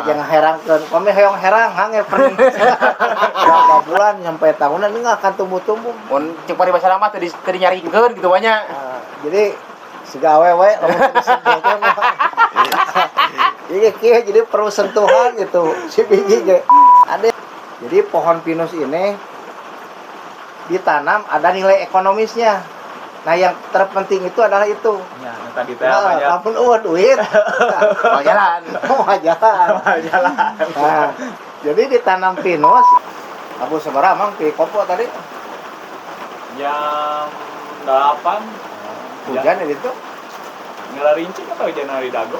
jangan herangkeun. Kami hoyong herang hange pening. Berapa bulan sampai tahunan ini nggak akan tumbuh-tumbuh. Mun cek pari bahasa nama tadi nyarikeun gitu banyak. Jadi siga awewe lamun disentuh teh mah. Jadi perlu sentuhan gitu si biji ge. Ada. Jadi pohon pinus ini ditanam ada nilai ekonomisnya. Nah yang terpenting itu adalah itu. Ya, tadi teh apa ya? Lamun duit. Mau jalan. Mau jalan. Nah, jadi ditanam pinus. Abu seberapa mang pi kopo tadi? Jam 8. Hujan itu. Ngelarinci atau hujan hari dago?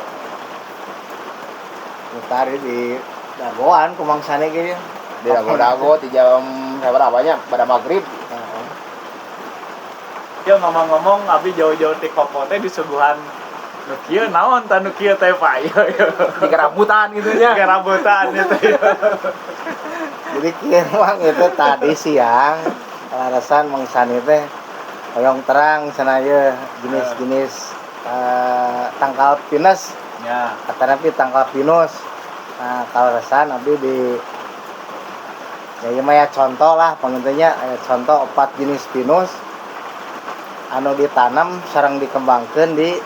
Mutar di dagoan kumangsane ge. Di dago-dago di jam berapa nya pada maghrib. Ya ngomong-ngomong abi jauh-jauh ti kopo teh disuguhan nu kieu naon tah nu kieu teh Pak? Di rambutan gitu nya. Ke rambutan itu. Jadi kieu mah itu tadi siang alasan mangsani teh hoyong terang sanaya jenis-jenis tangkal pinus. Ya. Katana pi tangkal pinus. Nah, kalau resan abi di ya mah ya contoh lah pengennya contoh 4 jenis pinus anu ditanam sareng dikembangkeun di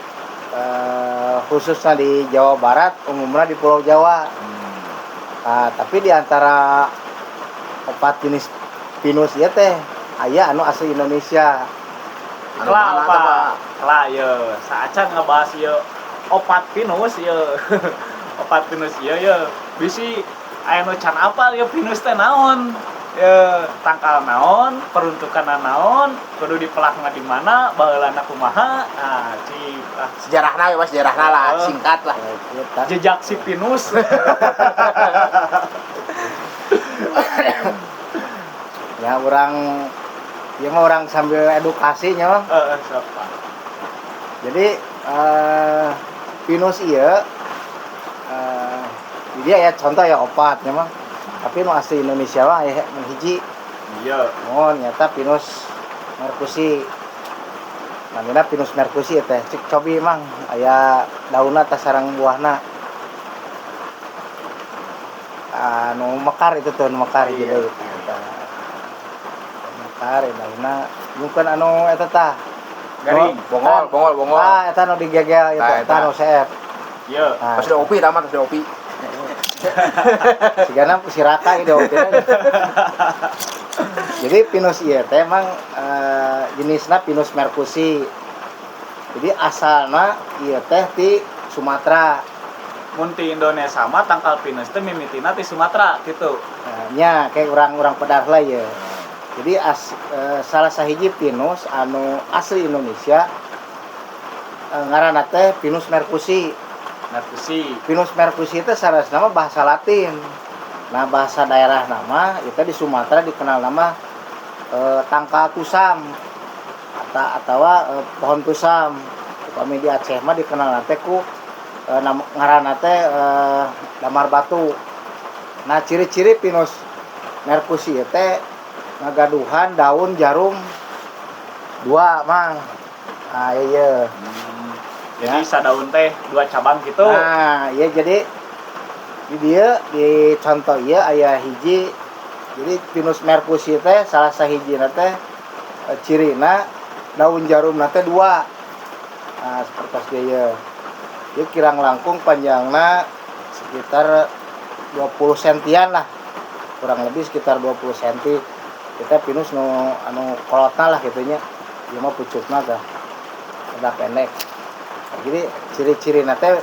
khususnya di Jawa Barat, umumnya di Pulau Jawa. Nah, tapi di antara 4 jenis pinus ieu teh aya anu asli Indonesia. Lah apa? Lah ye, saacan ngebahas ye opat pinus ye. Opat pinus ye bisi aya nu can apal ye pinus teh naon? Ya tangkal naon, peruntukan naon, kudu dipelakna di mana, baheulana kumaha. Nah, Sejarahna we Mas, sejarahna lah, singkat lah. Jejak si pinus. Ya orang sambil edukasinya mah. Siapa? Jadi pinus ieu dia ya contoh ya opat mah. Tapi nu asli Indonesia mah aya hiji. Iya. Oh, nyata pinus merkusi. Namina pinus merkusi teh. Cik cobi mang aya daunna teh sareng buahna. Anu mekar itu tuh, mekar iya. Gitu. Mekar daunna bukan anu eta tah. Garing, bongol. Eta nu digegel itu, eta nu seep. Iya. Pas udah opi tamat, sudah opi. Sigana siraka ide oke. Jadi pinus ieu teh emang jenisna pinus merkusi. Jadi asalna ieu teh ti Sumatera. Mun ti Indonesia mah tangkal pinus teh mimitina ti Sumatera gitu. Nya kayak urang-urang pedah lah ya. Jadi salah sahiji pinus anu asli Indonesia ngaranna teh pinus merkusi. Pinus merkusi itu saras nama bahasa Latin. Nah bahasa daerah nama itu di Sumatera dikenal nama tangkal tusam atau pohon tusam. Kami di Aceh mah dikenal nate ku ngaranna teh damar batu. Nah ciri-ciri pinus merkusi teh ngagaduhan daun jarum 2 mang. Nah iya. Jadi sadaun teh 2 cabang gitu. Nah, ya jadi di dia di contoh ieu aya hiji. Jadi pinus merkusi teh salah sahijina teh cirina daun jarumna teh 2. Nah, seperti ieu. Ieu kirang langkung panjangna sekitar 20 sentian lah. Kurang lebih sekitar 20 senti. Kita pinus anu kolotna lah gitunya. Ieu mah pucukna teh. Ada pendek. Jadi ciri-ciri nate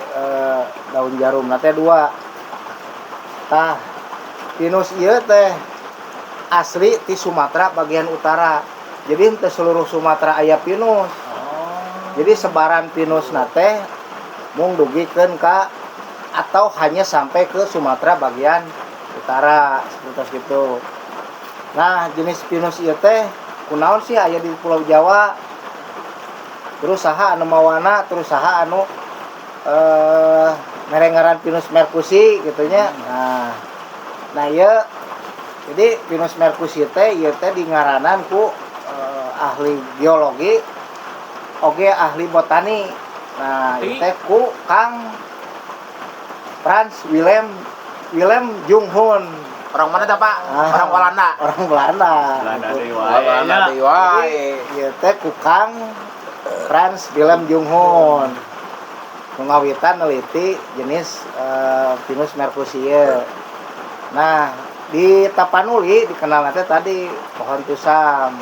daun jarum nate 2. Tah pinus ieu teh asli di Sumatera bagian utara. Jadi teu seluruh Sumatera aya pinus. Jadi sebaran pinus nate mung dugikeun ka atau hanya sampai ke Sumatera bagian utara seperti itu. Nah, jenis pinus ieu teh kunaon sih aya di Pulau Jawa. Terus saha anu mawana, terus saha anu merengaran pinus merkusi gitunya. Nah ieu jadi pinus merkusi teh ieu teh dingaranan ku ahli geologi oge ahli botani. Nah ieu teh ku Kang Franz Wilhelm Willem Junghun. Orang mana teh Pak? Ah. Orang Walanda. Orang Belanda. Belanda Gitu. deui Walanda wae. deui wae. Ieu teh kukang Franz Willem Junghun. Ngawitan neliti jenis Pinus mercusia. Nah, di Tapanuli dikenal nanti tadi pohon tusam.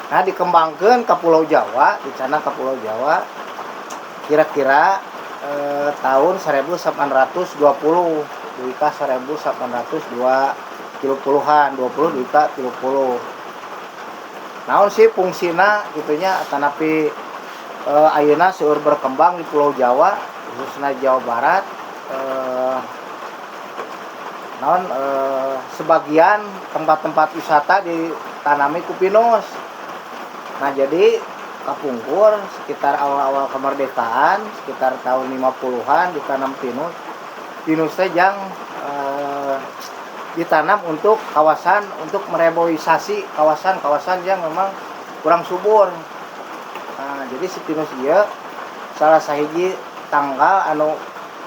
Nah, dikembangkan ke Pulau Jawa, di sana ke Pulau Jawa. Kira-kira tahun 1820, duika 1820-an, 20 duika 30. Naon sih fungsina gitunya tanapi ayeuna seueur berkembang di Pulau Jawa, khususnya Jawa Barat. Sebagian tempat-tempat wisata ditanami ku pinus. Nah, jadi kapungkur sekitar awal-awal kemerdekaan, sekitar tahun 50-an ditanam pinus. Pinus teh yang ditanam untuk kawasan, untuk mereboisasi kawasan-kawasan yang memang kurang subur. Nah, jadi si pinus ieu salah sahiji tanggal anu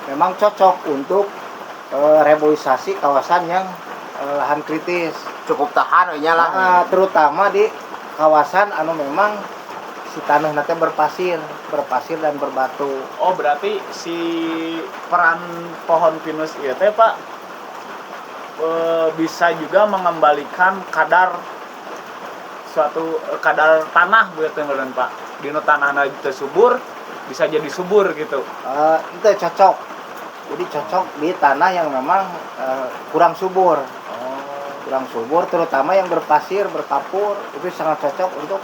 memang cocok untuk reboisasi kawasan yang lahan kritis. Cukup tahan we nya lah. Nah, terutama di kawasan anu memang si tanah nanti berpasir dan berbatu. Oh, berarti si peran pohon pinus ieu teh Pak bisa juga mengembalikan kadar tanah berarti meureun Pak. Dina tanahna teu subur bisa jadi subur gitu. Itu cocok. Jadi cocok di tanah yang memang kurang subur. Kurang subur, terutama yang berpasir, berkapur, itu sangat cocok untuk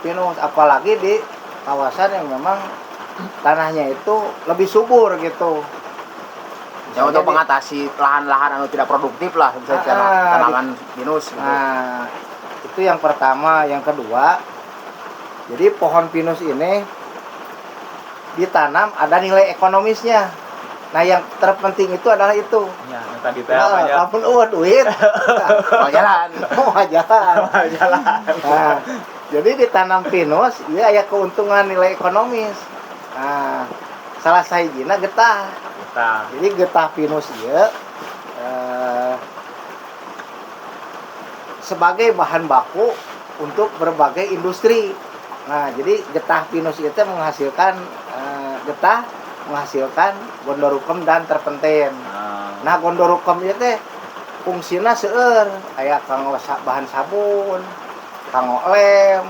pinus. Apalagi di kawasan yang memang tanahnya itu lebih subur gitu. Ya, untuk mengatasi lahan-lahan anu tidak produktif lah, bisa tanaman pinus gitu. Nah, itu yang pertama. Yang kedua, jadi pohon pinus ini ditanam ada nilai ekonomisnya. Nah, yang terpenting itu adalah itu. Ya, yang tadi teh apa ya? Walaupun duit, Mau jalan. mau jalan. Jalan. Nah, jadi ditanam pinus, iya aya keuntungan nilai ekonomis. Nah, salah sahijina getah. Nah, Jadi getah pinus ieu sebagai bahan baku untuk berbagai industri. Nah, jadi getah pinus itu menghasilkan gondorukem dan terpentin. Nah, gondorukem itu teh fungsina seueur, aya kanggo bahan sabun, kanggo lem,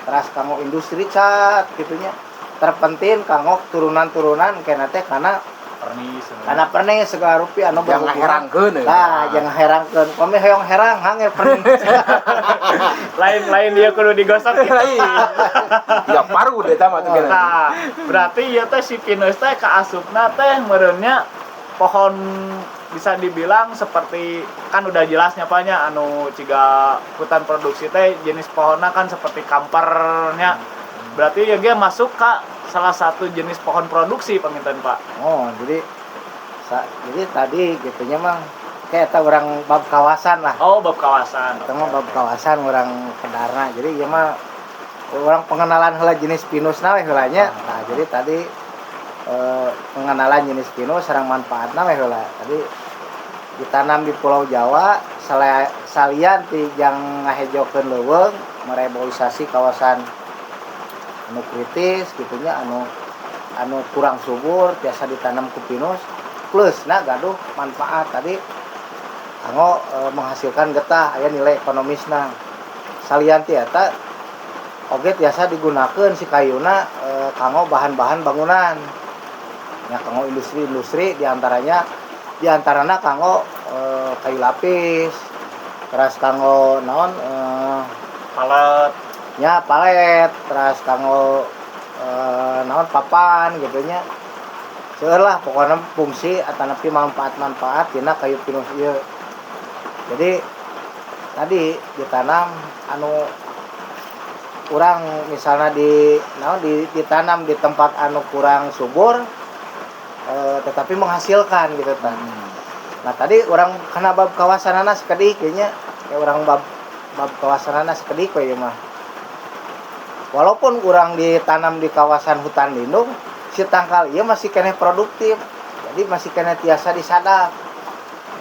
terus kanggo industri cat gitunya. Terpentin kanggo turunan-turunan kenna teh kana pernis segala rupiah anu Yang ngaherangkeun. Nah, jangan herangkeun. Kami hoyong herang hange pernis. lain dia kudu digosok gitu. Ya paru deh tama tuh kena. Nah, berarti ieu teh si pinus teh kaasupna teh meureunnya pohon bisa dibilang seperti kan udah jelasnya apanya anu ciga hutan produksi teh jenis pohonna kan seperti kampernya. Berarti ya dia masuk ke salah satu jenis pohon produksi penginten Pak. Oh, jadi tadi gitunya mah kayak orang bab kawasan lah. Oh, bab kawasan. Kita mah bab kawasan orang Kendarna. Jadi ieu mah orang pengenalan heula jenis pinusna we heula nya. Nah, jadi tadi pengenalan jenis pinus sareng manfaatna we heula. Tadi ditanam di Pulau Jawa salian ti jang ngahejokeun leuweung mereboisasi kawasan anu kritis gitunya anu kurang subur biasa ditanam ku pinus plus gaduh manfaat tadi kanggo menghasilkan getah aya nilai ekonomisna salian ti eta oge biasa digunakeun si kayuna kanggo bahan-bahan bangunan nya kanggo industri diantaranya kanggo kayu lapis terus kanggo naon palet terus kanggo naon papan gitunya seueur lah pokoknya fungsi atanapi manfaat-manfaat dina kayu pinus ieu. Jadi tadi ditanam anu kurang misalnya ditanam di tempat anu kurang subur tetapi menghasilkan gitu kan. Nah, tadi orang kana bab kawasanana sakedik kayaknya orang bab kawasanana sakedik we ieu mah. Walaupun kurang ditanam di kawasan hutan lindung, si tangkal ieu masih keneh produktif. jadi masih kena tiasa disadap.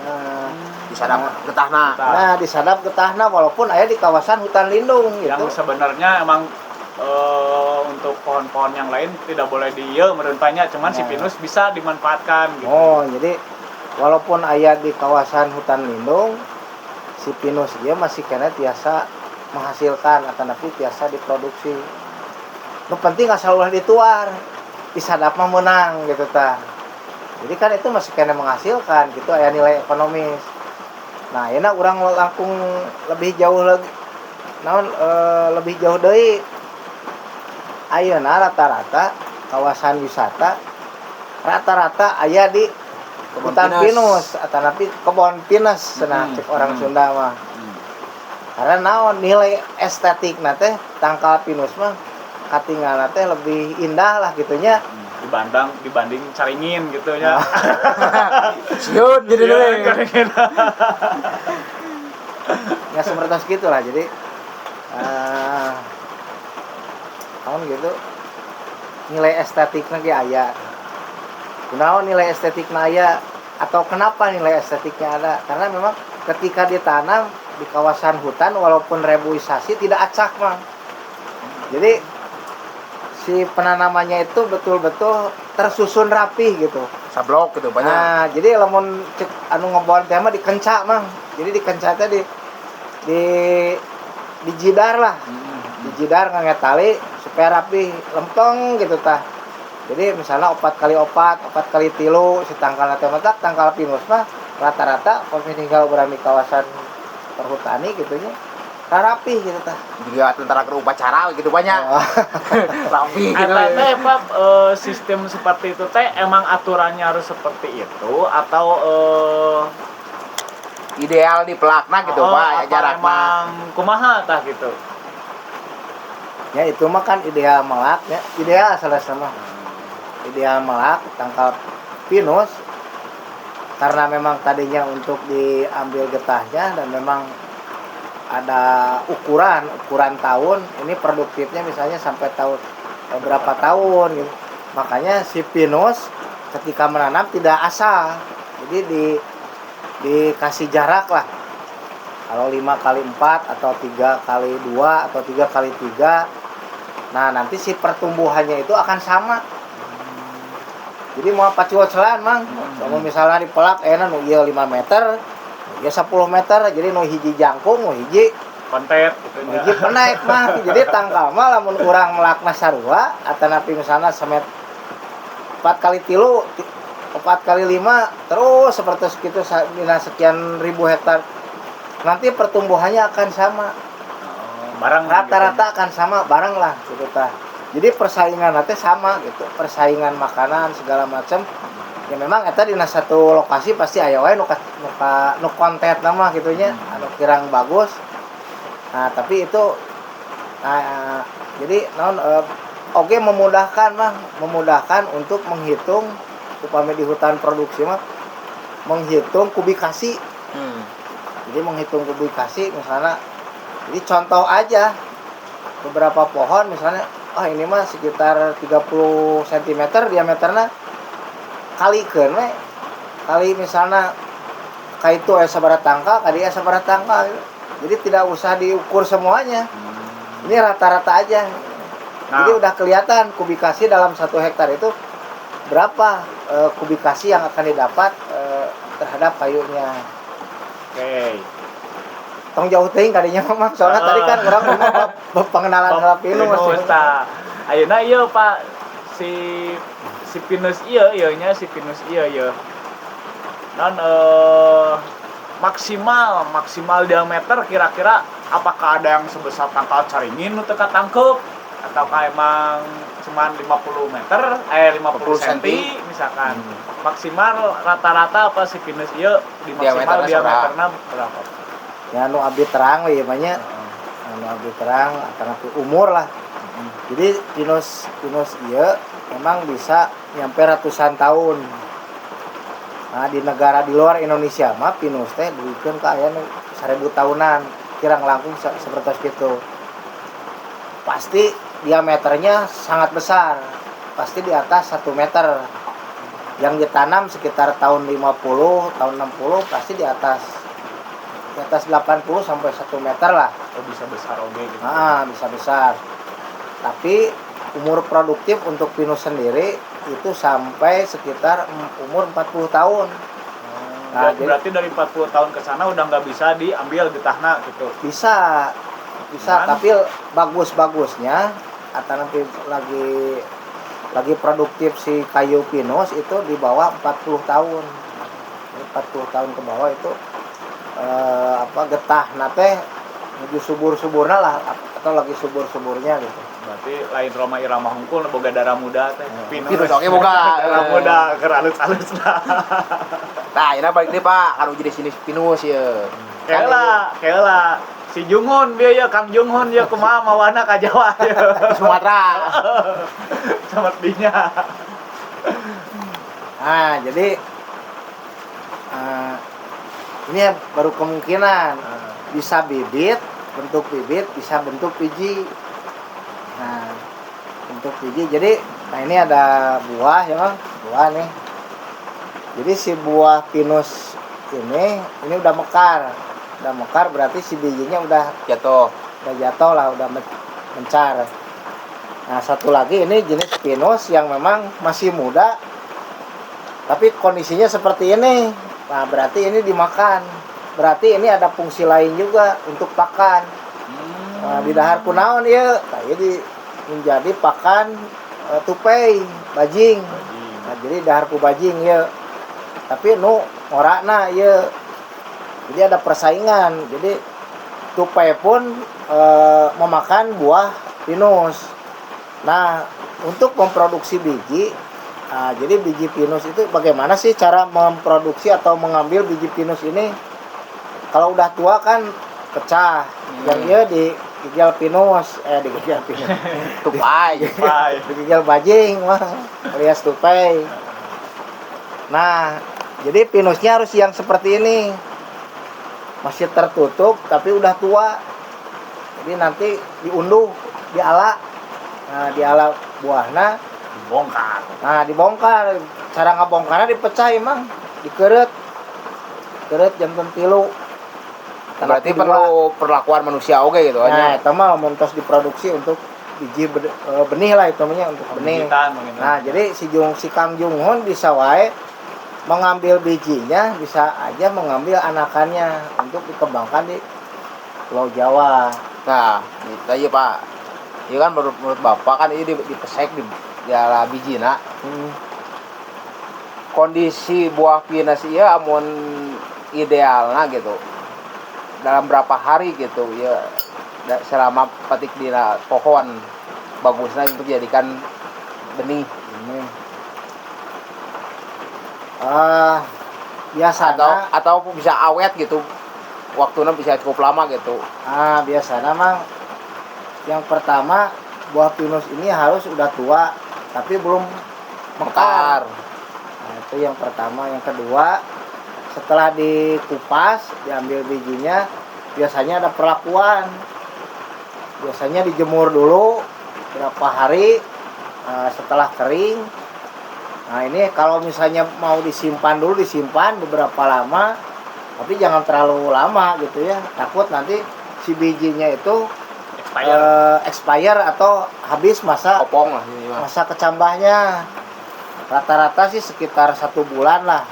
Nah, disadap getahna. nah disadap getahna walaupun aya di kawasan hutan lindung gitu. Yang sebenarnya emang untuk pohon-pohon yang lain tidak boleh meruntanya, cuman si Nah. pinus bisa dimanfaatkan gitu. Oh, jadi walaupun aya di kawasan hutan lindung, si pinus dia masih kena tiasa menghasilkan atau tapi tiasa diproduksi. Nu penting asal ulah dituar, disadap mah menang gitu tah. Jadi kan itu masih kena menghasilkan gitu, aya nilai ekonomis. Nah, enak urang langkung lebih jauh lagi. Naon lebih jauh deui. Ayeuna rata-rata kawasan wisata rata-rata aya di Kebun hutan pinus. pinus atau tapi kebun pinus cenah cek orang Sunda mah. Karena naon nilai estetik teh tangkal pinus mah katinggalna teh lebih indah lah gitunya. Dibanding caringin gitu ya. Siun jadi Iya, deui. caringin. Ya seperti gitu lah. Jadi naon gitu nilai estetiknya ge aya. Kunaon nilai estetiknya aya atau kenapa nilai estetiknya ada? Karena memang ketika ditanam di kawasan hutan walaupun reboisasi tidak acak mah. Jadi si penanamannya itu betul-betul tersusun rapi gitu. Sablok gitu banyak. Nah, jadi lamun cek anu ngeboan teh mah dikencak mah. Jadi dikencak teh di jidar lah. Di jidar nganget tali supaya rapi, lempeng gitu tah. Jadi misalnya 4x4, 4x3 si tangkal teh mah tangkal pinus mah rata-rata kalau tinggal berami kawasan perhutani gitu nya rapi gitu tah. Juga tentara ke upacara gitu banyak. Rapi gitu. Eta teh Pak, sistem seperti itu teh emang aturannya harus seperti itu atau Ideal di pelakna gitu Pak, apa jarak mah. emang kumaha tah gitu. Ya itu mah kan ideal melak ya. Ideal salah sama. Ideal melak tangkal pinus karena memang tadinya untuk diambil getahnya dan memang ada ukuran tahun ini produktifnya misalnya sampai tahun berapa tahun gitu. Makanya si pinus ketika menanam tidak asal. Jadi dikasih jarak lah. Kalau 5x4 atau 3x2 atau 3x3. Nah, nanti si pertumbuhannya itu akan sama. Jadi mau pacuocelan mang. Kalau misalnya dipelak nu ieu 5 meter, ya 10 meter, jadi nu hiji jangkung, nu hiji Kontet gitu nu hiji penaik mah. Jadi tangkal mah lamun urang melakna sarua atanapi misalnya semet 4x3, 4x5 terus seperti segitu dina sekian ribu hektar. Nanti pertumbuhannya akan sama. Barang Rata-rata akan sama bareng lah gitu tah. Jadi persaingan nanti sama gitu, persaingan makanan segala macam. Ya memang eta dina satu lokasi pasti aya wae nu konten nama gitunya, anu kirang bagus. Nah, tapi itu jadi naon oke memudahkan untuk menghitung upami di hutan produksi mah menghitung kubikasi. Jadi menghitung kubikasi misalnya. Jadi contoh aja beberapa pohon misalnya ini mah sekitar 30 cm diameternya kalikeun we. Kali misalnya kaitu aya sabaraha tangkal, kadi aya sabaraha tangkal. Jadi tidak usah diukur semuanya. Ini rata-rata aja. Jadi udah kelihatan kubikasi dalam 1 hektar itu berapa kubikasi yang akan didapat terhadap kayunya. Oke. Tong jauh teuing kadinya mah soalnya tadi kan orang pengenalan heula pinus. Tah. Ayeuna ieu Pak si pinus ieu nya si pinus ieu. Non maksimal diameter kira-kira apakah ada yang sebesar tangkal caringin nu teu katangkep ataukah emang cuman 50 meter 50 cm misalkan. Maksimal rata-rata apa si pinus ieu di maksimal diameterna berapa? Ya nu abdi terang we ieu nya. Nu abdi terang atanapi umur lah. Jadi pinus ieu memang bisa nyampe ratusan tahun. Nah, di negara di luar Indonesia mah pinus teh duikeun ka aya 1000 tahunan, kirang langkung seperti itu. Pasti diameternya sangat besar. Pasti di atas 1 meter. yang ditanam sekitar tahun 50, tahun 60 pasti di atas 80 sampai 1 meter lah. Oh, bisa besar oke gitu. Bisa besar. Tapi umur produktif untuk pinus sendiri itu sampai sekitar umur 40 tahun. Nah, berarti dari 40 tahun ke sana udah nggak bisa diambil getahna gitu. Bisa, Man. tapi bagus-bagusnya atau nanti lagi produktif si kayu pinus itu di bawah 40 tahun. Jadi 40 tahun ke bawah itu getah nate menuju subur-suburna lah atau lagi subur-suburnya gitu. Berarti lain Roma Irama hungkul boga darah muda teh. Pinus oke boga. Darah muda keralus-alus lah. Nah, ini balik deh Pak, harus jadi sini pinus ya. Kayak si Junghun dia ya Kang Junghun ya kumaha mawana ka Jawa ya. Sumatera. Sepertinya. Nah, jadi ini baru kemungkinan bisa bibit, bentuk bibit, bisa bentuk biji. Nah, bentuk biji. Jadi, ini ada buah ya, buah nih. Jadi si buah pinus ini udah mekar berarti si bijinya udah jatuh lah, udah mencar. Nah, satu lagi ini jenis pinus yang memang masih muda, tapi kondisinya seperti ini. Nah, berarti ini dimakan. Berarti ini ada fungsi lain juga untuk pakan. Nah, di dahar kunaon ya, jadi menjadi pakan tupai, bajing. Nah, jadi dahar ku bajing ya. Tapi orana ya. Jadi ada persaingan. Jadi tupai pun memakan buah pinus. Nah, untuk memproduksi biji, jadi biji pinus itu bagaimana sih cara memproduksi atau mengambil biji pinus ini? Kalau udah tua kan pecah. Yang dia digigil pinus, Tupai. digigil bajing mah, alias tupai. Nah, jadi pinusnya harus yang seperti ini. Masih tertutup tapi udah tua. Jadi nanti diunduh, diala. Nah, diala buahnya Bongkar. Nah, dibongkar. Cara ngabongkarnya dipecah emang, dikeret jantan tilu. Berarti perlu perlakuan manusia oke gitu Nah, aja. itu mah mentos diproduksi untuk biji benih lah itu namanya, untuk benih. Nah, jadi si Kang Junghun bisa wae mengambil bijinya, bisa aja mengambil anakannya untuk dikembangkan di Pulau Jawa. Nah, itu aja Pak. Iya kan menurut Bapak kan ini dipesek di ala bijina. Kondisi buah pinus iya amun idealna gitu. Dalam berapa hari gitu ya selama petik di pohon bagusnya untuk dijadikan benih. Biasanya atau bisa awet gitu. Waktunya bisa cukup lama gitu. Biasanya mang yang pertama buah pinus ini harus udah tua tapi belum mekar. Nah, itu yang pertama. Yang kedua, setelah dikupas, diambil bijinya, biasanya ada perlakuan. Biasanya dijemur dulu berapa hari, setelah kering. Nah, ini kalau misalnya mau disimpan dulu, disimpan beberapa lama, tapi jangan terlalu lama gitu ya. Takut nanti si bijinya itu expire atau habis masa Opong lah ini mah. masa kecambahnya. Rata-rata sih sekitar 1 bulan lah.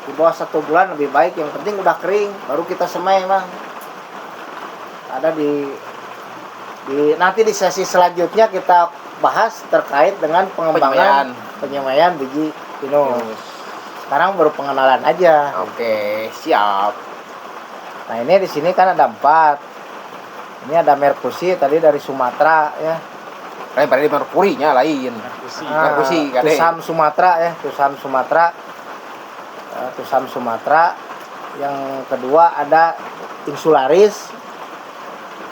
Di bawah 1 bulan lebih baik, yang penting udah kering baru kita semai Mang. Ada nanti di sesi selanjutnya kita bahas terkait dengan pengembangan penyemaian biji pinus. Sekarang baru pengenalan aja. Oke, siap. Nah, ini di sini kan ada 4. Ini ada Merkusi tadi dari Sumatera ya. Lain pada di merkurinya lain. Merkusi kade. Tusam Sumatera ya, Tusam Sumatera. Tusam Sumatera. Yang kedua ada Insularis.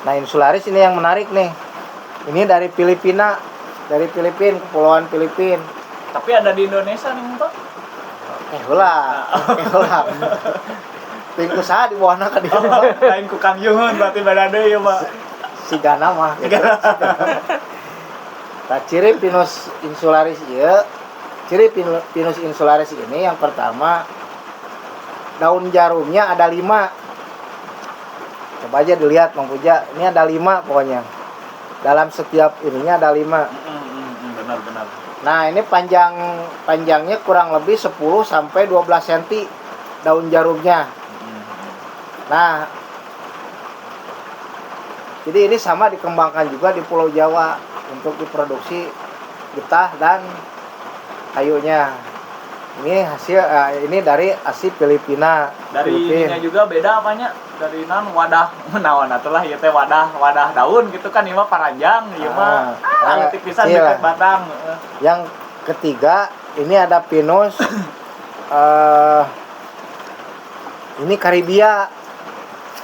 Nah, Insularis ini yang menarik nih. Ini dari Filipina, Kepulauan Filipina. Tapi ada di Indonesia nih Pak. Heula. Pingku saha di bawahna ka dieu. Lain ku Kang Junghun berarti beda deui ya, Pak. Sigana mah. Gitu. Nah, ciri Pinus insularis ieu ciri Pinus insularis ini yang pertama, daun jarumnya ada 5. Coba aja dilihat Mang Puja, ini ada 5 pokoknya. Dalam setiap ininya ada 5. Benar. Nah, ini panjangnya kurang lebih 10 sampai 12 cm daun jarumnya. Nah, jadi ini sama dikembangkan juga di Pulau Jawa untuk diproduksi getah dan kayunya. Ini hasil ini dari asli Filipina. Dari Filipin. ininya juga beda apanya? Dari wadah menawan atulah ieu teh wadah daun gitu kan, ieu mah paranjang, ieu mah tipisan kecil deket lah. batang. Yang ketiga, ini ada Pinus ini Karibia.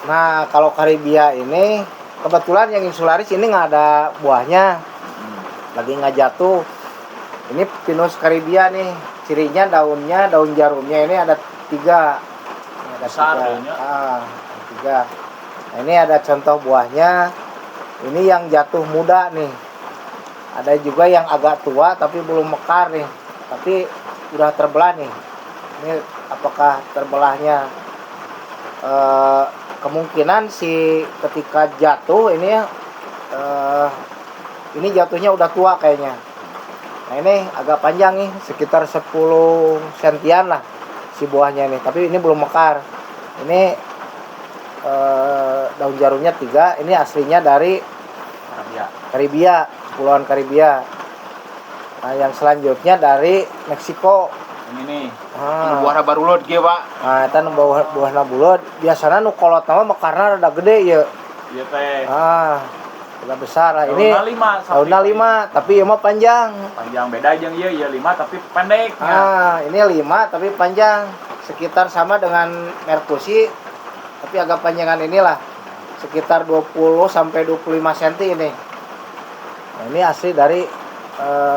Nah, kalau Karibia ini kebetulan yang insularis ini nggak ada buahnya, lagi nggak jatuh. Ini Pinus Karibia nih, cirinya daun jarumnya ini ada 3. Ini ada Besar 3. daunnya. Ada 3. Nah, ini ada contoh buahnya. Ini yang jatuh muda nih. Ada juga yang agak tua tapi belum mekar nih, tapi udah terbelah nih. Ini apakah terbelahnya? Kemungkinan si ketika jatuh ini ini jatuhnya udah tua kayaknya. Nah, ini agak panjang nih, sekitar 10 sentian lah si buahnya nih, tapi ini belum mekar. Ini daun jarumnya 3. Ini aslinya dari Karibia, Kepulauan Karibia. Nah, yang selanjutnya dari Meksiko. Ini nih. Buahna barulod ge, Pak. Nah, eta nu buahna buleud. Biasana nu kolot mah mekarna rada gede ieu. Ieu teh. Udah besar lah. Ini daunna 5, tapi ieu mah panjang. Panjang beda jeung ieu 5 tapi pendek. Ini 5 tapi panjang. Sekitar sama dengan Merkusi, tapi agak panjangan inilah. Sekitar 20 sampai 25 cm ini. Nah, ini asli dari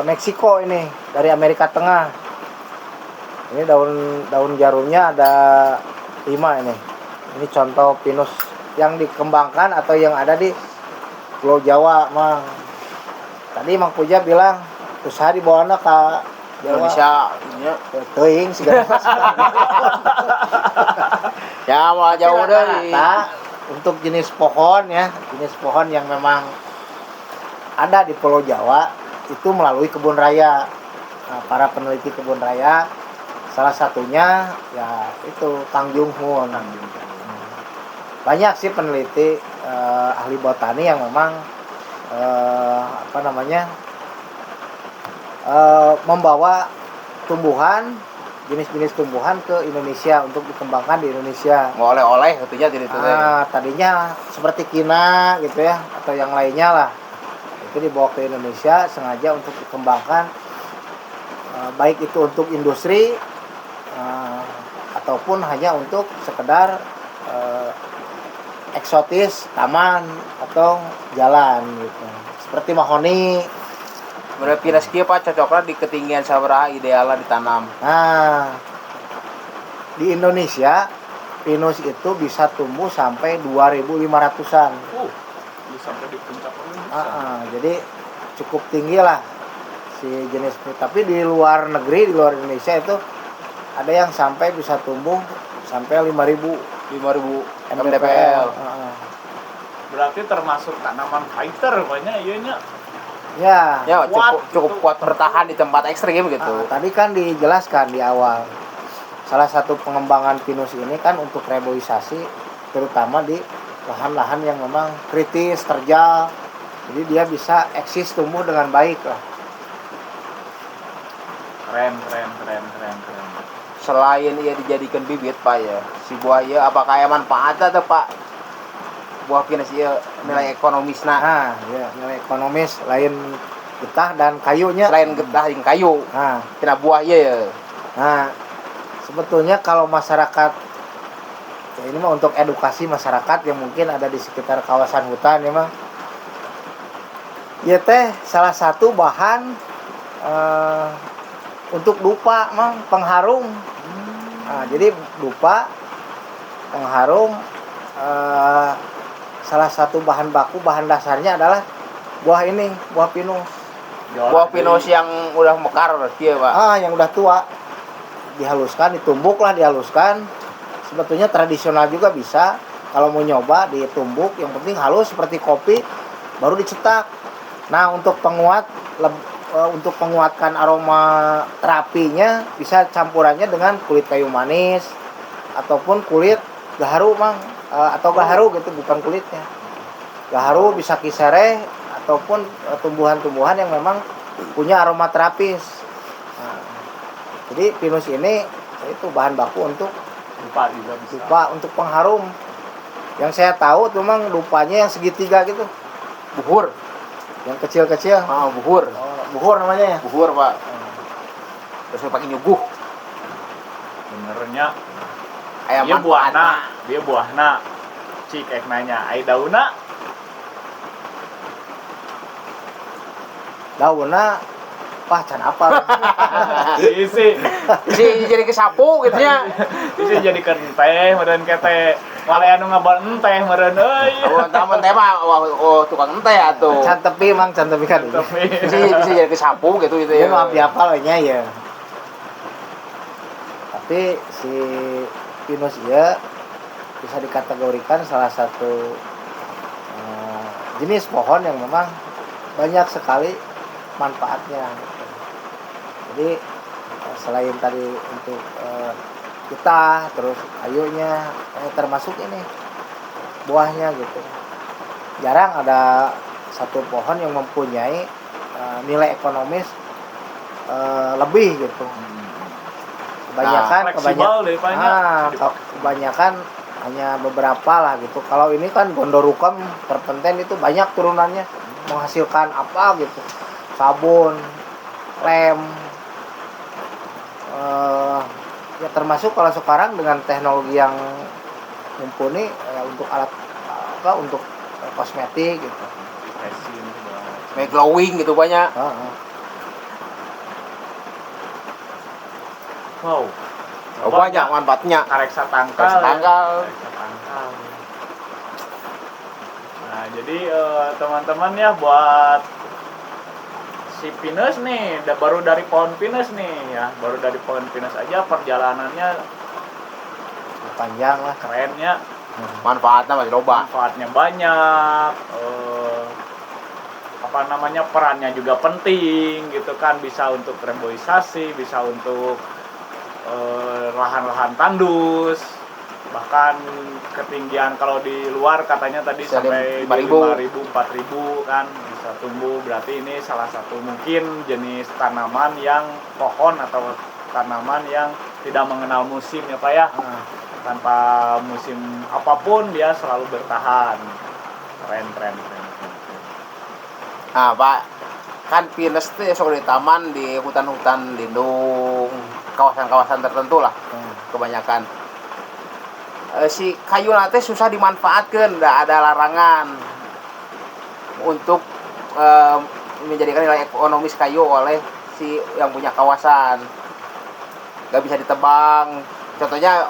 Meksiko ini, dari Amerika Tengah. Ini daun jarumnya ada 5 ini. Ini contoh Pinus yang dikembangkan atau yang ada di Pulau Jawa, Mang. Tadi Mang Puja bilang usaha dibawana ke Indonesia nya teuing segala macam. ya mau jauh deui. Rata-rata untuk jenis pohon ya, jenis pohon yang memang ada di Pulau Jawa itu melalui kebun raya. Nah, para peneliti kebun raya salah satunya ya itu Kang Jung Hoon. Banyak sih peneliti ahli botani yang memang membawa tumbuhan, jenis-jenis tumbuhan ke Indonesia untuk dikembangkan di Indonesia. Oleh-oleh katanya jadi itu. Tadinya seperti kina gitu ya, atau yang lainnya lah. Itu dibawa ke Indonesia sengaja untuk dikembangkan, baik itu untuk industri ataupun hanya untuk sekedar eksotis, taman atau jalan gitu. Seperti mahoni. Sebenarnya pinus kieu Pak cocoknya di ketinggian sabaraha idealnya ditanam. Nah, di Indonesia pinus itu bisa tumbuh sampai 2.500-an. Bisa sampai di puncak. Jadi cukup tinggi lah si jenis itu. Tapi di luar negeri, di luar Indonesia itu ada yang sampai bisa tumbuh sampai 5.000 mdpl. Berarti termasuk tanaman fighter banyak ieunya. Ya. Ya cukup kuat bertahan di tempat ekstrim gitu. Tadi kan dijelaskan di awal. Salah satu pengembangan pinus ini kan untuk reboisasi, terutama di lahan-lahan yang memang kritis, terjal. Jadi dia bisa eksis tumbuh dengan baik lah. Keren. Selain ia dijadikan bibit Pak ya, si buah ieu apakah aya manfaatnya tuh Pak? Buah pinus ieu nilai ekonomisna. Ya, nilai ekonomis lain getah dan kayunya. Selain getah jeung kayu. Tina buah ieu ya. Nah, sebetulnya kalau masyarakat ya ini mah untuk edukasi masyarakat yang mungkin ada di sekitar kawasan hutan ya mah. Ya teh salah satu bahan untuk dupa mang pengharum. Jadi dupa pengharum salah satu bahan baku, bahan dasarnya adalah buah ini, buah pinus. Buah pinus yang udah mekar kieu, Pak. yang udah tua dihaluskan, ditumbuk lah, dihaluskan. Sebetulnya tradisional juga bisa. Kalau mau nyoba ditumbuk, yang penting halus seperti kopi, baru dicetak. Nah, untuk untuk penguatkan aroma terapinya bisa campurannya dengan kulit kayu manis ataupun kulit gaharu, Mang. Atau gaharu gitu, bukan kulitnya. Gaharu bisa kisareh ataupun tumbuhan-tumbuhan yang memang punya aroma terapis. Nah, jadi pinus ini itu bahan baku untuk Dupa juga bisa. dupa untuk pengharum. Yang saya tahu tuh Mang, dupanya yang segitiga gitu, Buhur. yang kecil-kecil. Buhur. Buhur namanya ya. Buhur, Pak. Terus pakai nyuguh. Benernya Ayam dia buahna cik ek nanya ai dauna Daunnya can apa? isi jadi kesapu gitu ya. isi jadi teh meureun kete ngale anu ngaban teh meureun euy Taman teh mah tukang teh atuh. Can tepi Mang, can tepi kan. Bisa jadi kesapu gitu Dia ya. mah apa nya ya. Tapi si pinus ya bisa dikategorikan salah satu jenis pohon yang memang banyak sekali manfaatnya. Jadi selain tadi untuk kita, terus kayunya, termasuk ini buahnya gitu. Jarang ada satu pohon yang mempunyai nilai ekonomis lebih gitu. Kebanyakan hanya beberapa lah gitu. Kalau ini kan Gondorucum terpenten itu banyak turunannya, menghasilkan apa gitu, sabun, lem, ya termasuk kalau sekarang dengan teknologi yang mumpuni untuk alat untuk kosmetik gitu. Make glowing gitu banyak. Wow. Banyak manfaatnya. Kareksa tangkal. Nah, jadi teman-teman ya buat si pinus nih, baru dari pohon pinus nih ya, baru dari pohon pinus aja perjalanannya panjang lah, kerennya. Manfaatnya masih loba. Manfaatnya banyak. Perannya juga penting gitu kan, bisa untuk reboisasi, bisa untuk lahan-lahan tandus, bahkan ketinggian kalau di luar katanya tadi bisa sampai 5.000, 4.000 kan bisa tumbuh. Berarti ini salah satu mungkin jenis tanaman yang pohon atau tanaman yang tidak mengenal musim ya Pak ya. Tanpa musim apapun dia selalu bertahan. Keren. Nah Pak, kan pinus itu ya di taman, di hutan-hutan lindung, kawasan-kawasan tertentu lah kebanyakan. Si kayu nanti susah dimanfaatkan, tidak ada larangan untuk menjadikan nilai ekonomis kayu oleh si yang punya kawasan. Gak bisa ditebang. Contohnya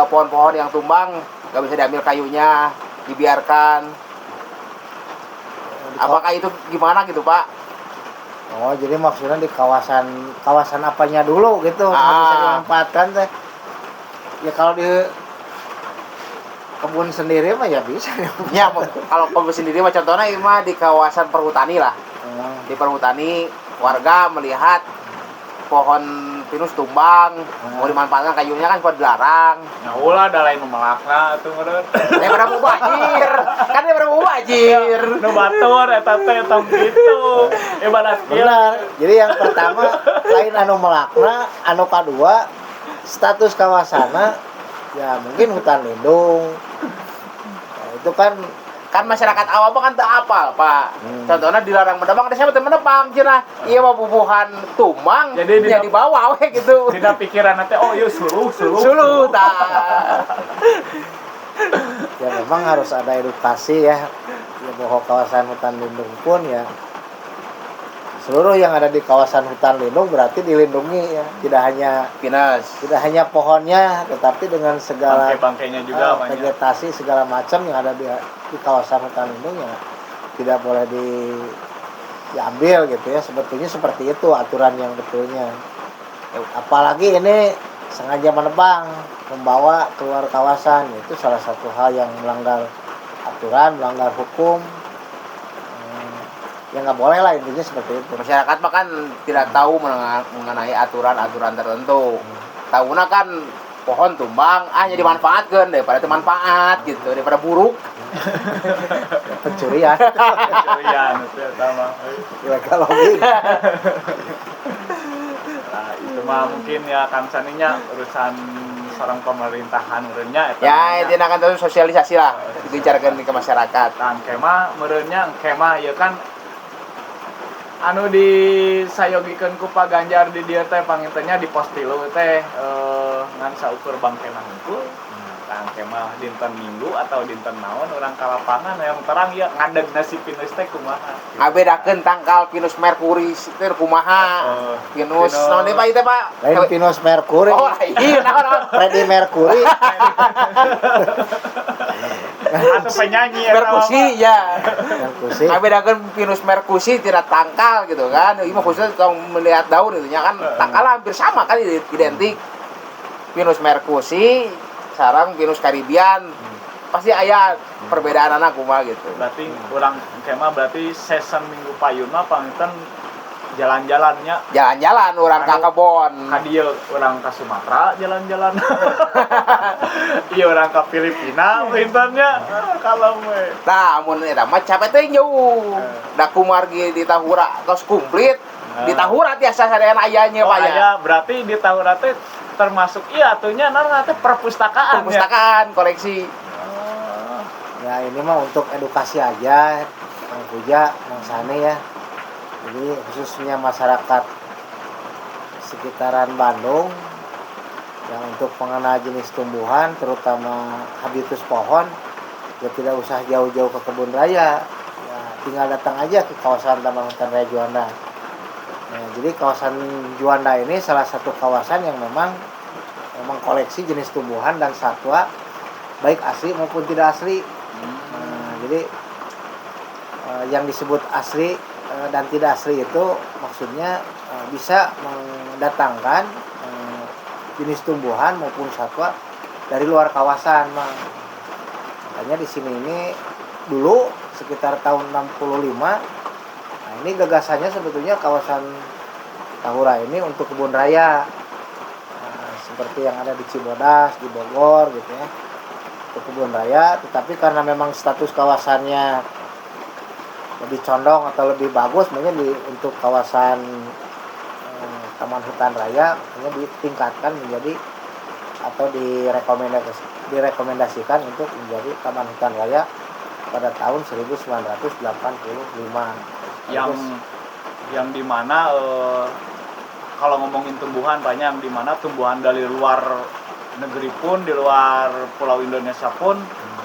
pohon-pohon yang tumbang gak bisa diambil kayunya, dibiarkan. Apakah itu gimana gitu Pak? Oh, jadi maksudnya di kawasan apanya dulu gitu, bisa dimanfaatkan teh. Ya kalau di kebun sendiri mah ya bisa. Ya, kalau kebun sendiri mah contohnya mah di kawasan perhutani lah. Di perhutani warga melihat pohon pinus tumbang, mau dimanfaatkan kayunya kan buat dilarang. Nah ulah ada lain memalakna tuh meureun. Daripada mau bajir. Kan daripada mau bajir. Nu batur eta teh tong kitu. Ibarat benar. Jadi yang pertama lain anu melakna, anu kadua status kawasanna ya mungkin hutan lindung. Nah, itu kan masyarakat awam kan teu apal Pak. Contohnya dilarang menebang, ada siapa teu menebang cenah. Ieu mah bubuhan tumbang jadi dibawa we gitu. Dina pikiran teh oh ieu suluh tah. Ya memang harus ada edukasi ya. Ya bahwa kawasan hutan lindung pun ya seluruh yang ada di kawasan hutan lindung berarti dilindungi ya. Tidak hanya pinus, tidak hanya pohonnya, tetapi dengan segala bangkai-bangkainya juga vegetasi segala macam yang ada di kawasan hutan lindung ya tidak boleh diambil gitu ya. Sebetulnya seperti itu aturan yang betulnya. Apalagi ini sengaja menebang, membawa keluar kawasan, itu salah satu hal yang melanggar aturan, melanggar hukum. Ya nggak boleh lah, intinya seperti itu. Masyarakat mah kan tidak tahu mengenai aturan-aturan tertentu. Tahunya kan pohon tumbang, jadi manfaatkan daripada itu manfaat gitu, daripada buruk. Pencurian. Pencurian itu sama. Ilegal logging. Nah, itu mah mungkin ya Kang Saninya urusan seorang pemerintahan urenya Ya, itu akan terus sosialisasi lah, digencarkan ke masyarakat. Kang Kema meureunnya Kema ya kan anu disayogikeun ku Pak Ganjar di dieu teh pangintennya di pos 3 teh ngan saukur bangkenan hungkul. Kang Kema dinten Minggu atau dinten naon urang ka lapangan yang terang ya ngadeg nasi pinus teh kumaha. Ngabedakeun tangkal Pinus mercury teh kumaha. Pinus naon deui Pak ieu teh Pak? Lain Pinus Mercury. Oh, iya naon. Freddie Mercury. Atau penyanyi ya Merkusi ya. Mercury. Ngabedakeun Pinus mercury tidak tangkal gitu kan. Ieu mah khususnya kalau melihat daun itu nya kan tangkal hampir sama kan identik. Pinus mercury sarang Pinus Caribbean pasti aya perbedaan anak kumaha gitu. Berarti urang Kema berarti season Minggu Payun mah panginten jalan-jalannya Jalan-jalan orang ke kebon. ka dieu urang ka Sumatera jalan-jalan. Iya urang ka Filipina pintennya kalau we. Tah mun eta mah capek teh jauh. Da kumargi di Tahura tos komplit. Di Tahura tiasa sadean ayanya Pak ya. Aya berarti di Tahura teh termasuk iya atunya naon teh perpustakaan. Perpustakaan koleksi. Ya ini mah untuk edukasi aja, Kang Puja, Kang Sane ya. Jadi khususnya masyarakat sekitaran Bandung yang untuk mengenal jenis tumbuhan, terutama habitus pohon, ya tidak usah jauh-jauh ke kebun raya. Ya, tinggal datang aja ke kawasan Taman Hutan Raya Juanda. Nah, jadi kawasan Juanda ini salah satu kawasan yang memang koleksi jenis tumbuhan dan satwa baik asli maupun tidak asli. Nah, jadi yang disebut asli dan tidak asli itu maksudnya bisa mendatangkan jenis tumbuhan maupun satwa dari luar kawasan. Makanya di sini ini dulu sekitar tahun 65. Nah, ini gagasannya sebetulnya kawasan Tahura ini untuk kebun raya. Seperti yang ada di Cibodas, di Bogor gitu ya. Untuk kebun raya, tetapi karena memang status kawasannya lebih condong atau lebih bagus, mungkin untuk kawasan Taman Hutan Raya hanya ditingkatkan menjadi atau direkomendasikan untuk menjadi Taman Hutan Raya pada tahun 1985. Yang dimana kalau ngomongin tumbuhan banyak di mana tumbuhan dari luar negeri pun, di luar pulau Indonesia pun,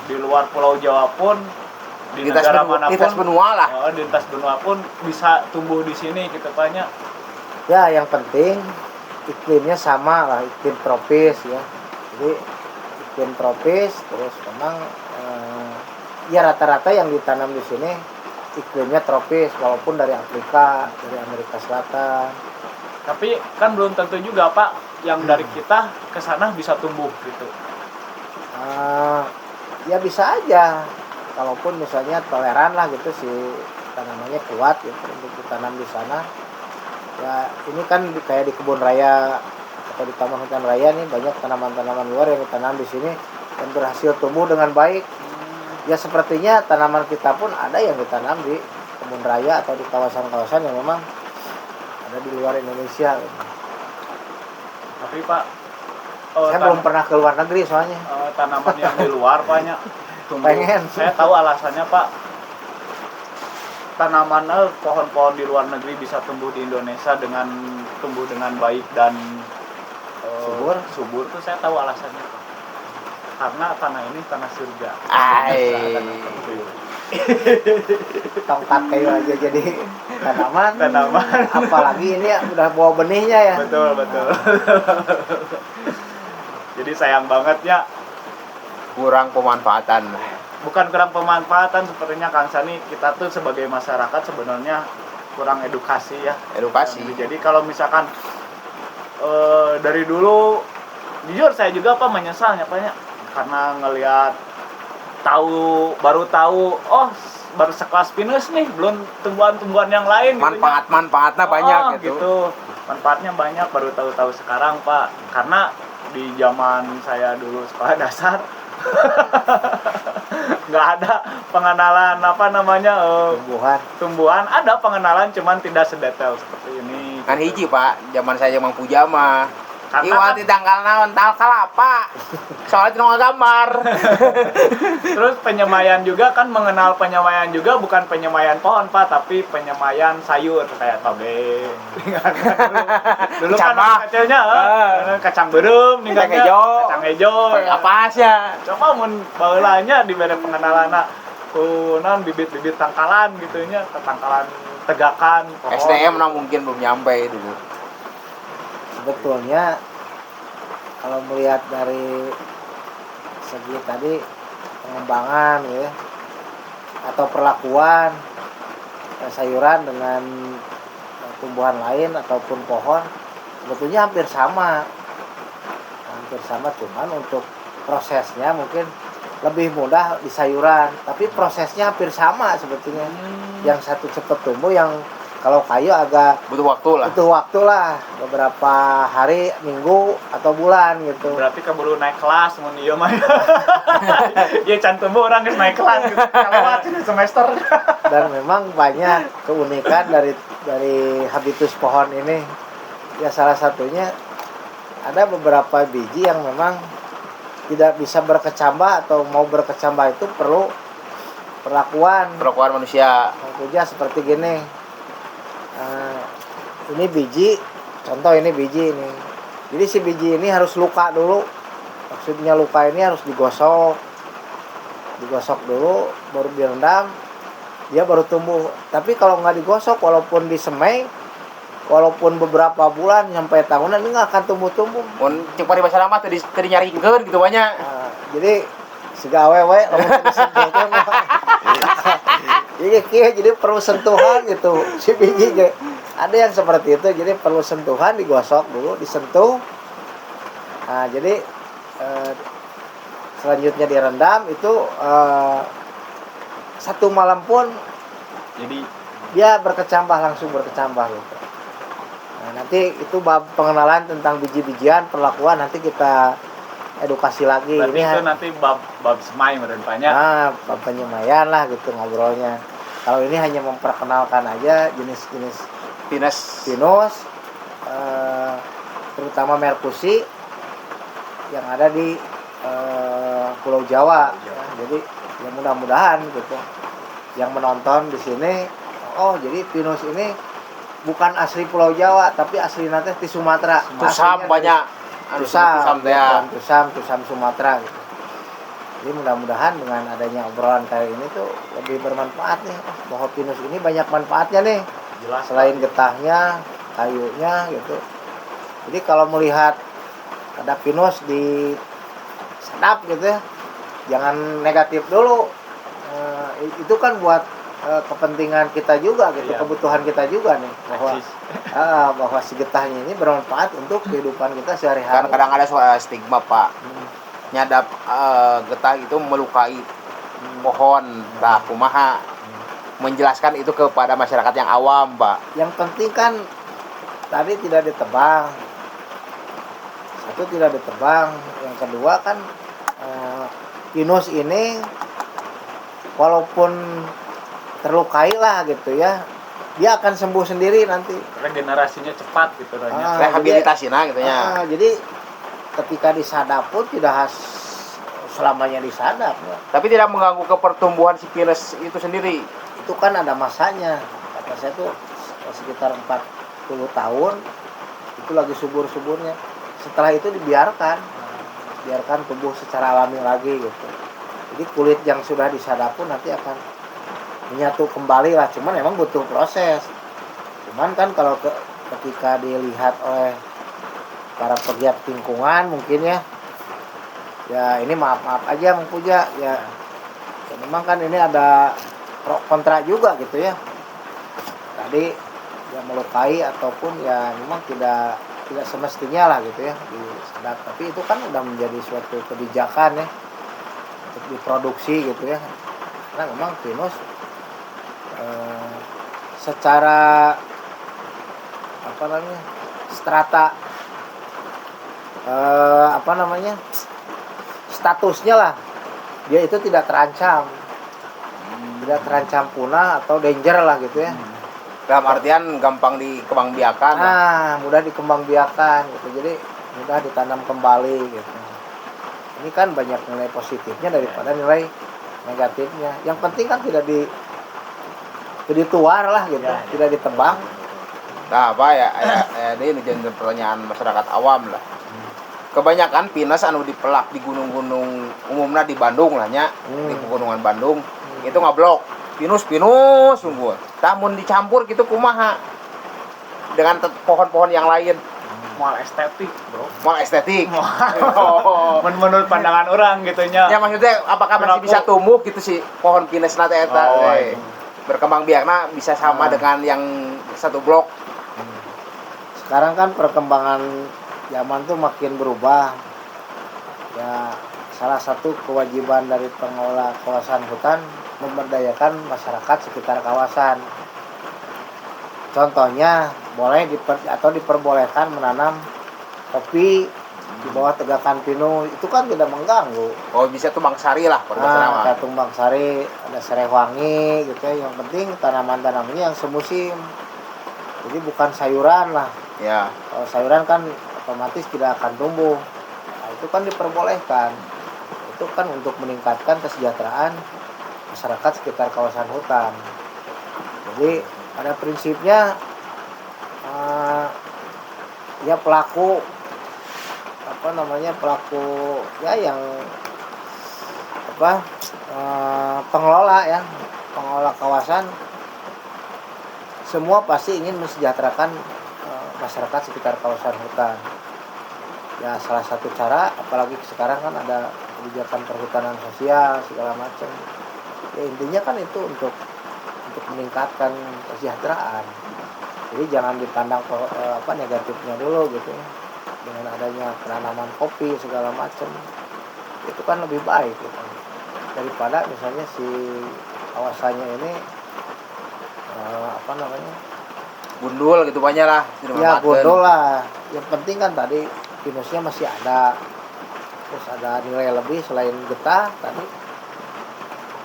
di luar pulau Jawa pun, di negara manapun, lintas benua lah. Di lintas benua pun bisa tumbuh di sini kita banyak. Ya, yang penting iklimnya sama lah, iklim tropis ya. Jadi iklim tropis, terus memang ya rata-rata yang ditanam di sini iklimnya tropis, walaupun dari Afrika, dari Amerika Selatan. Tapi kan belum tentu juga Pak yang dari kita ke sana bisa tumbuh gitu. Ya bisa aja, kalaupun misalnya toleran lah gitu, si tanamannya kuat gitu untuk ditanam di sana. Ya ini kan kayak di kebun raya atau di Taman Hutan Raya nih banyak tanaman-tanaman luar yang ditanam di sini dan berhasil tumbuh dengan baik. Ya sepertinya tanaman kita pun ada yang ditanam di kebun raya atau di kawasan-kawasan yang memang ada di luar Indonesia. Tapi Pak, saya belum pernah ke luar negeri soalnya. Tanaman yang di luar banyak tumbuh. Pengen. Saya tahu alasannya Pak. Tanaman pohon-pohon di luar negeri bisa tumbuh di Indonesia tumbuh dengan baik dan subur tuh saya tahu alasannya Pak. Karena tanah ini tanah surga. Tongkat kayu aja jadi tanaman. Apalagi ini ya, udah bawa benihnya ya. Betul. Jadi sayang banget ya. Kurang pemanfaatan. Bukan kurang pemanfaatan, sepertinya Kang Sani, kita tuh sebagai masyarakat sebenarnya kurang edukasi ya. Edukasi. Jadi kalau misalkan dari dulu jujur saya juga menyesalnya karena ngelihat baru tahu baru sekelas pinus nih, belum tumbuhan-tumbuhan yang lain Manfaatnya banyak gitu. Manfaatnya banyak, baru tahu sekarang Pak. Karena di zaman saya dulu sekolah dasar nggak ada pengenalan tumbuhan, ada pengenalan cuman tidak sedetail seperti ini. Kan hiji Pak, zaman saya Mang Puja mah Karena di tanggal naon tanggal kalapa. Soalnya tidak gambar. Terus penyemaian juga kan, mengenal penyemaian juga bukan penyemaian pohon Pak, tapi penyemaian sayur kayak toge. Dulu kan kecilnya kacang berem, kacang hijau, apa aja. Coba mun baheulanya dibere pengenalan kunaon bibit-bibit tangkalan gitunya, tangkalan tegakan pohon. SDM mungkin belum nyampe dulu. Sebetulnya kalau melihat dari segi tadi pengembangan ya atau perlakuan sayuran dengan tumbuhan lain ataupun pohon, sebetulnya hampir sama, cuman untuk prosesnya mungkin lebih mudah di sayuran, tapi prosesnya hampir sama sebetulnya. Yang satu cepat tumbuh, yang kalau kayu agak butuh waktu lah beberapa hari, minggu atau bulan gitu. Berarti keburu naik kelas mun ieu mah. Ya can tumbuh orang geus naik kelas gitu. Kelewat semester. Dan memang banyak keunikan dari habitus pohon ini. Ya salah satunya ada beberapa biji yang memang tidak bisa berkecambah, atau mau berkecambah itu perlu perlakuan manusia. Puja seperti gini. Ini biji, contoh ini biji ini. Jadi si biji ini harus luka dulu. Maksudnya luka ini harus digosok dulu, baru direndam, dia baru tumbuh. Tapi kalau nggak digosok, walaupun disemai, walaupun beberapa bulan sampai tahunan, ini nggak akan tumbuh. Mun cek di bahasa lama tadi nyaringkeun gitu banyak. Jadi siga awewe lamun disentuh teh jadi perlu sentuhan gitu si biji ge. Ada yang seperti itu, jadi perlu sentuhan, digosok dulu, disentuh. Nah, jadi selanjutnya direndam itu 1 malam pun jadi dia langsung berkecambah gitu. Nah, nanti itu bab pengenalan tentang biji-bijian, perlakuan nanti kita edukasi lagi. Berarti ini itu nanti bab semai meureun banyak. Bab penyemaian lah gitu ngobrolnya. Kalau ini hanya memperkenalkan aja jenis-jenis pinus, terutama merkusi yang ada di Pulau Jawa. Jadi ya mudah-mudahan gitu yang menonton di sini, jadi pinus ini bukan asli Pulau Jawa, tapi asli nanti di Sumatera. Tusam banyak. Tusam Sumatera gitu. Jadi mudah-mudahan dengan adanya obrolan kali ini tuh lebih bermanfaat nih. Pohon pinus ini banyak manfaatnya nih. Jelas, selain getahnya, kayunya gitu. Jadi kalau melihat ada pinus di sadap gitu ya, jangan negatif dulu. Itu kan buat kepentingan kita juga gitu, kebutuhan kita juga nih, bahwa si getahnya ini bermanfaat untuk kehidupan kita sehari-hari. Kan kadang ada stigma Pak, nyadap getah itu melukai pohon. Nah, kumaha menjelaskan itu kepada masyarakat yang awam Pak? Yang penting kan tadi tidak ditebang, satu tidak ditebang, yang kedua kan pinus ini walaupun terlukai lah gitu ya, dia akan sembuh sendiri nanti. Regenerasinya cepat gitu rehabilitasinya gitu ya. Jadi ketika disadap pun tidak selamanya disadap ya. Tapi tidak mengganggu ke pertumbuhan si pinus itu sendiri. Itu kan ada masanya. Kata saya tuh sekitar 40 tahun itu lagi subur-suburnya. Setelah itu biarkan tumbuh secara alami lagi gitu. Jadi kulit yang sudah disadap pun nanti akan menyatu kembali lah, cuman memang butuh proses. Cuman kan kalau ketika dilihat oleh para pegiat lingkungan mungkin ya ini maaf aja Mang Puja ya memang kan ini ada pro kontra juga gitu ya. Tadi ya melukai ataupun ya memang tidak semestinya lah gitu ya disedot. Tapi itu kan udah menjadi suatu kebijakan ya untuk diproduksi gitu ya. Karena memang pinus secara apa namanya strata statusnya lah dia itu tidak terancam punah atau danger lah gitu ya. Dalam artian gampang dikembangbiakan lah. Nah, mudah dikembangbiakan gitu. Jadi mudah ditanam kembali gitu. Ini kan banyak nilai positifnya daripada nilai negatifnya. Yang penting kan tidak dituar lah gitu, tidak ditebang. Nah, apa ya ini jadi pertanyaan masyarakat awam lah. Kebanyakan pinus anu dipelak di gunung-gunung umumnya di Bandung lah nya, di pegunungan Bandung. Itu ngablok. Pinus sungguh. Namun dicampur gitu kumaha dengan pohon-pohon yang lain. Moal estetik, bro. Moal estetik. Menurut pandangan orang gitunya. Ya maksudnya apakah masih bisa tumbuh gitu sih pohon pinus nate eta. Berkembang biakna bisa sama dengan yang satu blok. Sekarang kan perkembangan zaman tuh makin berubah. Ya salah satu kewajiban dari pengelola kawasan hutan memberdayakan masyarakat sekitar kawasan. Contohnya boleh diperbolehkan menanam kopi di bawah tegakan pinus, itu kan tidak mengganggu. Oh, bisa tumbang sari lah ada tumbang sari, ada serai wangi gitu ya. Yang penting tanaman-tanamannya yang semusim. Jadi bukan sayuran lah. Ya. Kalau sayuran kan otomatis tidak akan tumbuh. Nah, itu kan diperbolehkan. Itu kan untuk meningkatkan kesejahteraan masyarakat sekitar kawasan hutan. Jadi pada prinsipnya ya pelaku ya yang pengelola kawasan semua pasti ingin mensejahterakan masyarakat sekitar kawasan hutan. Ya salah satu cara, apalagi sekarang kan ada kebijakan perhutanan sosial segala macam. Ya intinya kan itu untuk meningkatkan kesejahteraan. Jadi jangan dipandang negatifnya dulu gitu ya. Dengan adanya penanaman kopi segala macam, itu kan lebih baik gitu. Daripada misalnya si kawasannya ini gundul gitu banyak lah. Ya gundul lah. Yang penting kan tadi pinusnya masih ada. Terus ada nilai lebih selain getah tadi.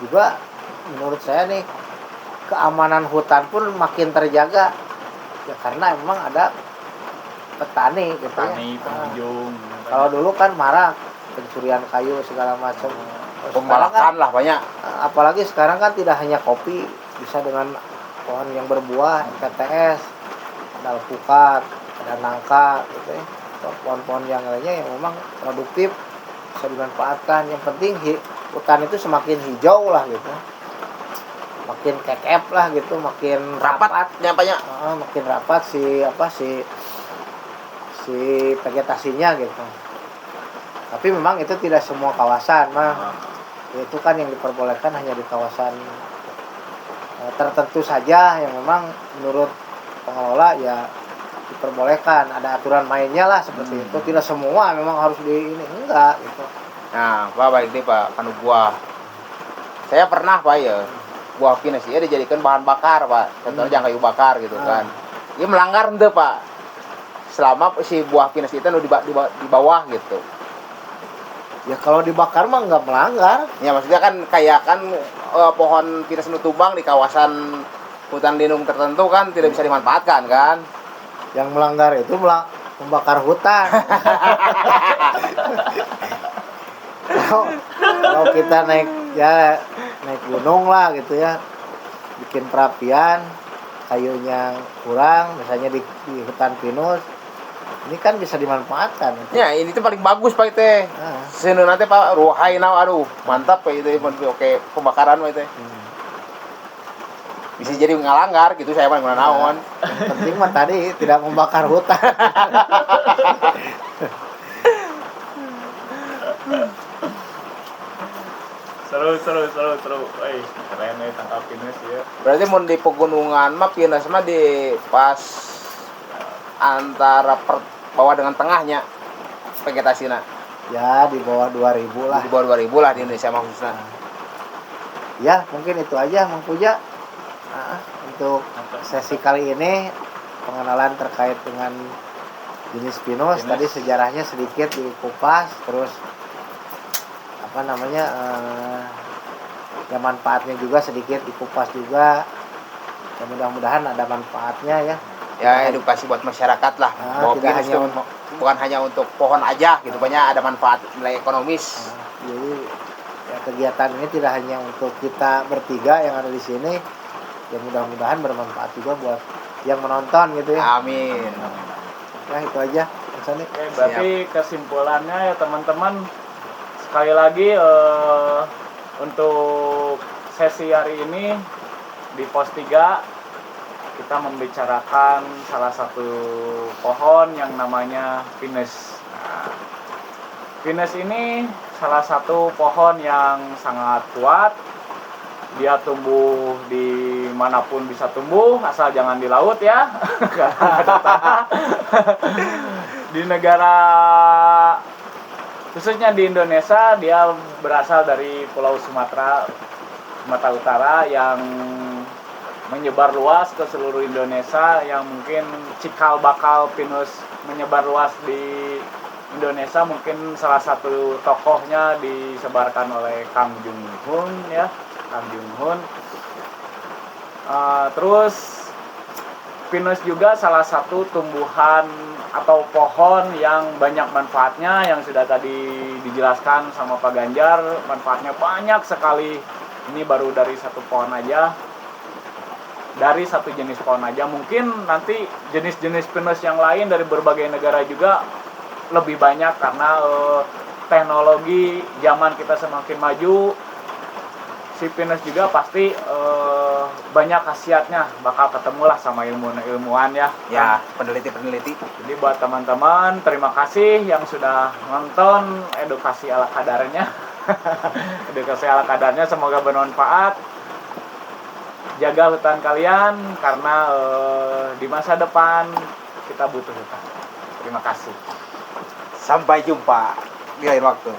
Juga menurut saya nih keamanan hutan pun makin terjaga ya karena memang ada petani gitu ya. Pengunjung. Kalau dulu kan marak pencurian kayu segala macam. Pembalakan lah banyak. Apalagi sekarang kan tidak hanya kopi, bisa dengan pohon yang berbuah, PTS, ada alpukat, ada nangka gitu ya. Pohon-pohon yang lainnya yang memang produktif bisa dimanfaatkan. Yang penting hutan itu semakin hijau lah gitu, makin kekep lah gitu, makin rapat nyampanya, makin rapat si vegetasinya gitu. Tapi memang itu tidak semua kawasan itu kan yang diperbolehkan hanya di kawasan tertentu saja yang memang menurut pengelola ya diperbolehkan, ada aturan mainnya lah seperti itu. Tidak semua memang harus enggak gitu. Nah, Pak balik deh Pak, kanu buah. Saya pernah Pak ya, buah pinus ya dijadikan bahan bakar Pak. Contohnya kayu bakar gitu kan. Dia melanggar ente Pak. Selama si buah pinus itu di bawah gitu. Ya kalau dibakar mah nggak melanggar. Ya maksudnya kan kayak pohon pinus nu tumbang di kawasan hutan lindung tertentu kan tidak bisa dimanfaatkan kan. Yang melanggar itu membakar hutan. Kalau kita naik gunung lah gitu ya, bikin perapian, kayunya kurang, misalnya di hutan pinus, ini kan bisa dimanfaatkan. Ya ini tuh paling bagus Pak itu. Sini nanti Pak ruhaina, aduh mantap Pak itu, oke pembakaran Pak itu. Bisa jadi ngalanggar gitu saya mah naon. Penting mah tadi tidak membakar hutan. seru. Keren nih tangkap pinus ya. Berarti mau di pegunungan mah pinus mah di pas antara bawah dengan tengahnya vegetasinya. Ya di bawah 2000 lah. Di bawah 2000 lah di Indonesia mah khususnya. Ya mungkin itu aja Mang Puja. Untuk sesi kali ini pengenalan terkait dengan jenis pinus. Tadi sejarahnya sedikit dikupas, terus apa namanya ya manfaatnya juga sedikit dikupas juga. Ya mudah-mudahan ada manfaatnya ya. Ya edukasi buat masyarakat lah. Bahwa tidak pinus hanya itu bukan hanya untuk pohon aja gitu, banyak ada manfaat nilai ekonomis. Jadi ya, kegiatan ini tidak hanya untuk kita bertiga yang ada di sini, ya mudah-mudahan bermanfaat juga buat yang menonton gitu ya. Amin. Ya itu aja Mas Sani. Oke, berarti kesimpulannya ya teman-teman, sekali lagi untuk sesi hari ini di pos 3 kita membicarakan salah satu pohon yang namanya pinus. Nah, pinus ini salah satu pohon yang sangat kuat. Dia tumbuh di manapun bisa tumbuh, asal jangan di laut ya. Di negara, khususnya di Indonesia, dia berasal dari Pulau Sumatera Utara yang menyebar luas ke seluruh Indonesia, yang mungkin cikal bakal pinus menyebar luas di Indonesia mungkin salah satu tokohnya disebarkan oleh Kang Jung Hun ya, Kang Jung Hun. Terus pinus juga salah satu tumbuhan atau pohon yang banyak manfaatnya, yang sudah tadi dijelaskan sama Pak Ganjar, manfaatnya banyak sekali. Ini baru dari satu pohon aja. Dari satu jenis pohon aja, mungkin nanti jenis-jenis pinus yang lain dari berbagai negara juga lebih banyak karena teknologi zaman kita semakin maju. Si pinus juga pasti banyak khasiatnya, bakal ketemulah sama ilmuwan ya. Ya, peneliti-peneliti. Jadi buat teman-teman, terima kasih yang sudah nonton edukasi ala kadarnya. Edukasi ala kadarnya semoga bermanfaat. Jaga hutan kalian karena di masa depan kita butuh hutan. Terima kasih. Sampai jumpa di lain waktu.